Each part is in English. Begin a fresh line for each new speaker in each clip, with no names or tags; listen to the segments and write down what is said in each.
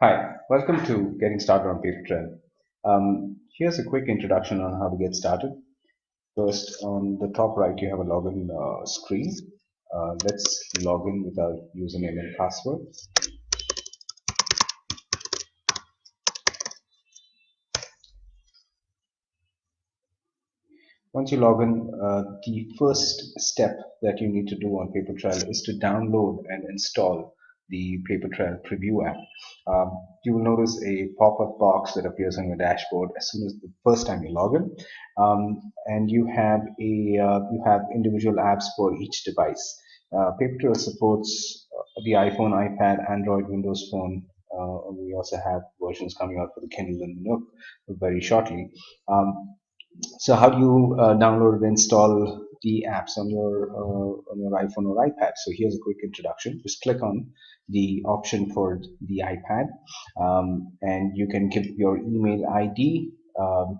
Hi, welcome to Getting Started on Papertrell. Here's a quick introduction on how to get started. First, on the top right, you have a login screen. Let's log in with our username and password. Once you log in, the first step that you need to do on Papertrell is to download and install the Papertrell preview app. You will notice a pop-up box that appears on your dashboard as soon as the first time you log in, and you have individual apps for each device. Papertrell supports the iPhone, iPad, Android, Windows Phone. We also have versions coming out for the Kindle and Nook very shortly. So how do you download and install the apps on your iPhone or iPad? So here's a quick introduction. Just click on the option for the iPad, and you can give your email ID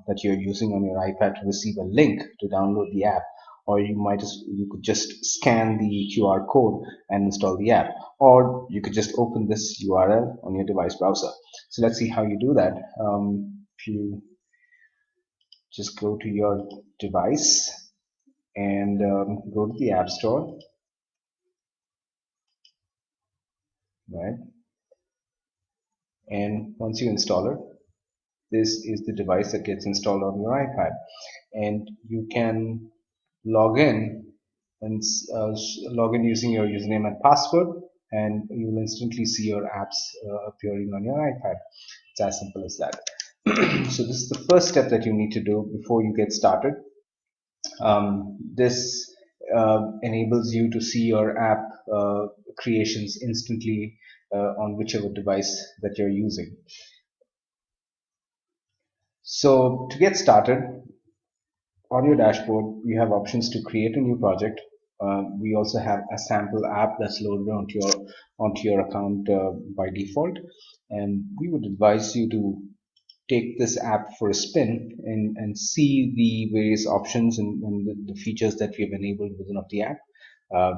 that you're using on your iPad to receive a link to download the app. Or you could just scan the QR code and install the app, or you could just open this URL on your device browser. So let's see how you do that. If you just go to your device and go to the App Store, right? And once you install it, this is the device that gets installed on your iPad, and you can log in and log in using your username and password, and you will instantly see your apps appearing on your iPad. It's as simple as that. So this is the first step that you need to do before you get started. This enables you to see your app creations instantly on whichever device that you're using. So to get started, on your dashboard, you have options to create a new project. We also have a sample app that's loaded onto your account by default, and we would advise you to take this app for a spin and see the various options and the features that we've enabled within of the app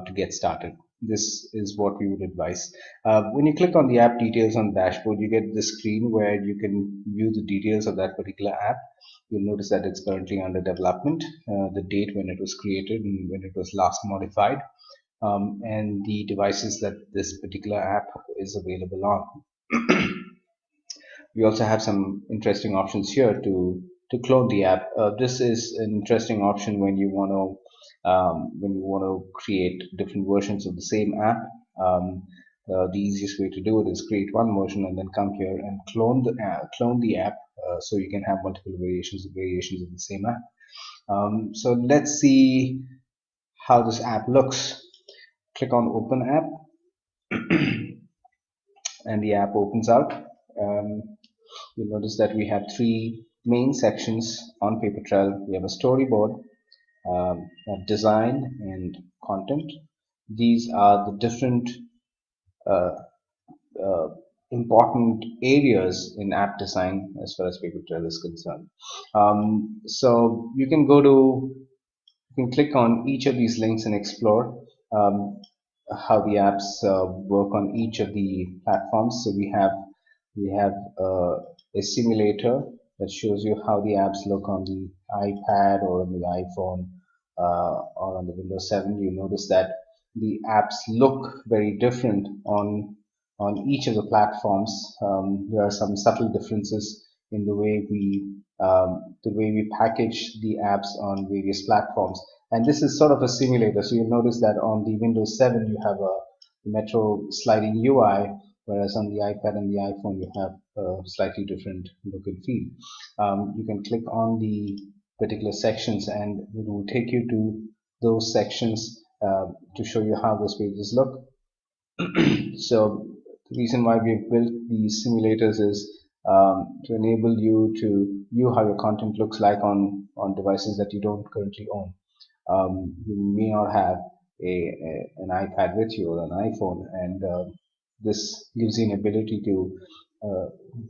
to get started. This is what we would advise. When you click on the app details on the dashboard, you get this screen where you can view the details of that particular app. You'll notice that it's currently under development, the date when it was created and when it was last modified, and the devices that this particular app is available on. We also have some interesting options here to clone the app. This is an interesting option when you want to create different versions of the same app. The easiest way to do it is create one version and then come here and clone the app, so you can have multiple variations of the same app. So let's see how this app looks. Click on Open App, and the app opens out. You'll notice that we have three main sections on Papertrell. We have a storyboard, design, and content. These are the different uh, uh, important areas in app design as far as Papertrell is concerned. So you can click on each of these links and explore how the apps work on each of the platforms. So we have a simulator that shows you how the apps look on the iPad or on the iPhone or on the Windows 7. You notice that the apps look very different on each of the platforms. There are some subtle differences in the way we package the apps on various platforms. And this is sort of a simulator. So you'll notice that on the Windows 7 you have a Metro sliding UI, whereas on the iPad and the iPhone you have a slightly different look and feel. You can click on the particular sections and it will take you to those sections to show you how those pages look. So the reason why we've built these simulators is to enable you to view how your content looks like on devices that you don't currently own. You may not have an iPad with you or an iPhone, and this gives you an ability to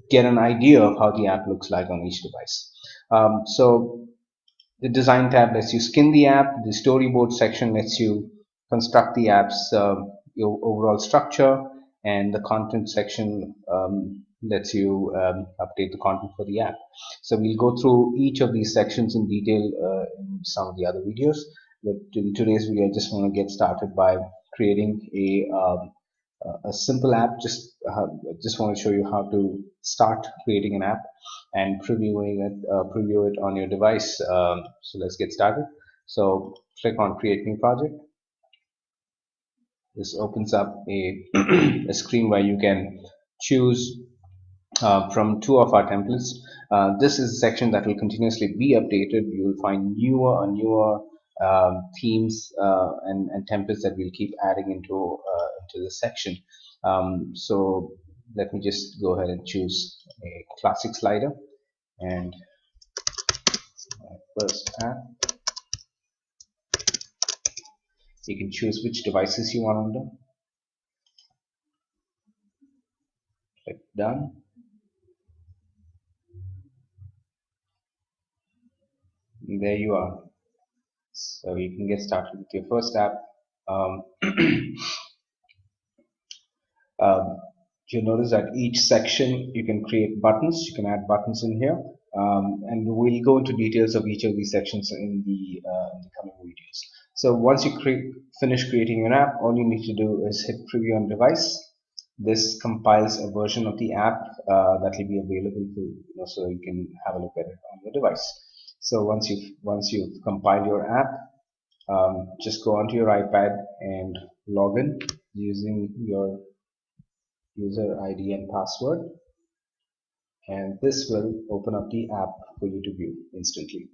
get an idea of how the app looks like on each device. So the design tab lets you skin the app. The storyboard section lets you construct the app's your overall structure, and the content section lets you update the content for the app. So we'll go through each of these sections in detail in some of the other videos. But in today's video, I just want to get started by creating a simple app. Just want to show you how to start creating an app and preview it on your device. So let's get started. So click on Create New Project. This opens up a screen where you can choose from two of our templates. This is a section that will continuously be updated. You will find newer themes and templates that we'll keep adding into this section. So let me just go ahead and choose a classic slider, and first app. You can choose which devices you want under. Click done. And there you are. So you can get started with your first app. Um, um, you'll notice that each section you can create buttons. You can add buttons in here, and we'll go into details of each of these sections in the coming videos. So once you finish creating your app, all you need to do is hit preview on device. This compiles a version of the app that will be available for so you can have a look at it on your device. So once you've compiled your app, just go onto your iPad and log in using your user ID and password, and this will open up the app for you to view instantly.